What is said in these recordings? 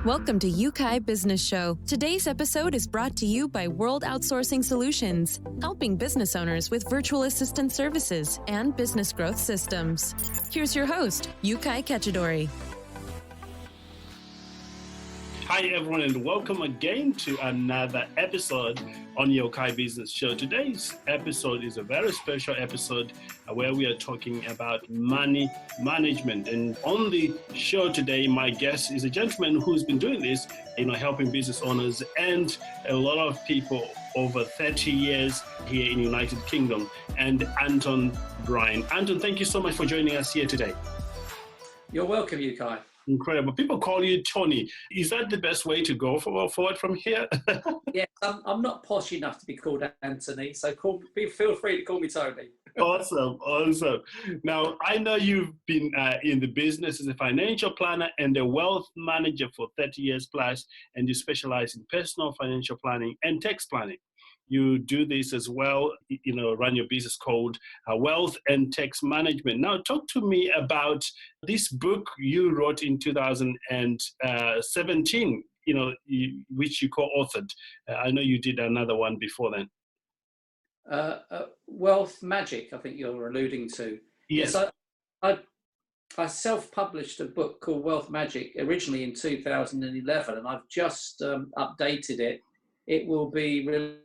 Welcome to UK Business Show. Today's episode is brought to you by World Outsourcing Solutions, helping business owners with virtual assistant services and business growth systems. Here's your host, UK Kechidori. Hi everyone, and welcome again to another episode on the Yokai Business Show. Today's episode is a very special episode where we are talking about money management. And on the show today, my guest is a gentleman who's been doing this, helping business owners and a lot of people over 30 years here in the United Kingdom, and Anton Bryan. Anton, thank you so much for joining us here today. You're welcome, Yukai. Incredible. People call you Tony. Is that the best way to go forward from here? Yeah, I'm not posh enough to be called Anthony, so feel free to call me Tony. Awesome. Now, I know you've been in the business as a financial planner and a wealth manager for 30 years plus, and you specialize in personal financial planning and tax planning. You do this as well, run your business called Wealth and Tax Management. Now, talk to me about this book you wrote in 2017, which you co-authored. I know you did another one before then. Wealth Magic, I think you're alluding to. Yes. I self-published a book called Wealth Magic originally in 2011, and I've just updated it. It will be released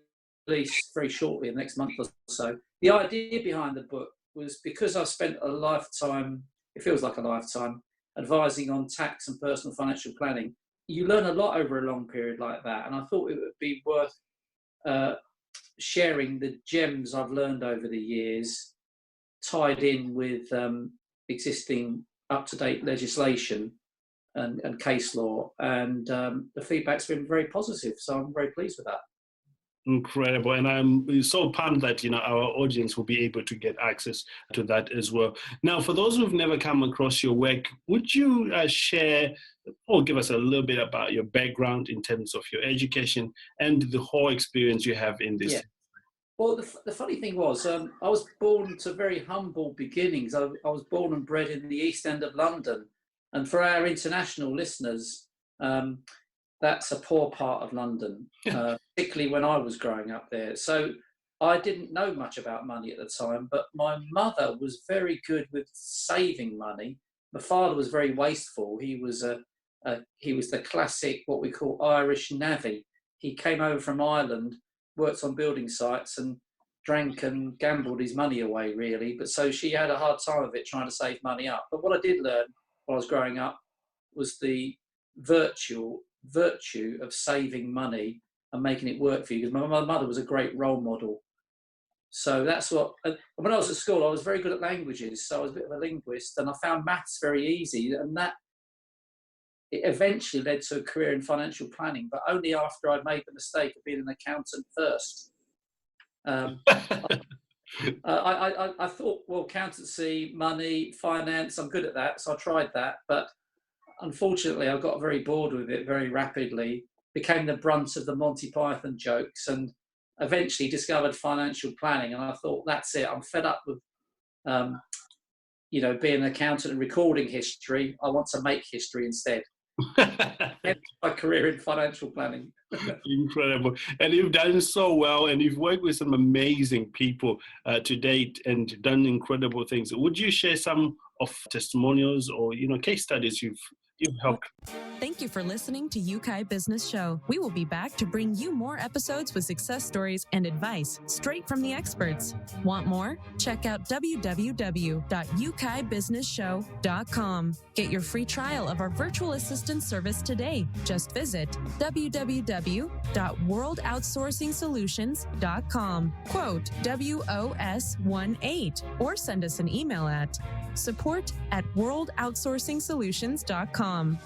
very shortly, in the next month or so. The idea behind the book was because I've spent a lifetime, it feels like a lifetime, advising on tax and personal financial planning. You learn a lot over a long period like that, and I thought it would be worth sharing the gems I've learned over the years, tied in with existing up-to-date legislation and case law, and the feedback's been very positive, so I'm very pleased with that. Incredible. And I'm so pumped that, our audience will be able to get access to that as well. Now, for those who've never come across your work, would you share or give us a little bit about your background in terms of your education and the whole experience you have in this? Yeah. Well, the funny thing was, I was born to very humble beginnings. I was born and bred in the East End of London. And for our international listeners, that's a poor part of London, particularly when I was growing up there. So I didn't know much about money at the time, but my mother was very good with saving money. My father was very wasteful. He was the classic, what we call Irish navvy. He came over from Ireland, worked on building sites, and drank and gambled his money away, really. But so she had a hard time of it trying to save money up. But what I did learn while I was growing up was the virtue of saving money and making it work for you, because my mother was a great role model. So that's what, when I was at school, I was very good at languages, so I was a bit of a linguist, and I found maths very easy, and that it eventually led to a career I only after I'd made the mistake of being an accountant first. I thought, well, accountancy, money, finance, I'm good at that, so I tried that, but unfortunately, I got very bored with it very rapidly, became the brunt of the Monty Python jokes, and eventually discovered financial planning. And I thought, that's it. I'm fed up with, being an accountant and recording history. I want to make history instead. My career in financial planning. Incredible. And you've done so well, and you've worked with some amazing people to date and done incredible things. Would you share some of testimonials or, case studies you've helped? Thank you for listening to UK Business Show. We will be back to bring you more episodes with success stories and advice straight from the experts. Want more? Check out www.ukbusinessshow.com. Get your free trial of our virtual assistant service today. Just visit www.worldoutsourcingsolutions.com. Quote WOS18 or send us an email at support@worldoutsourcingsolutions.com.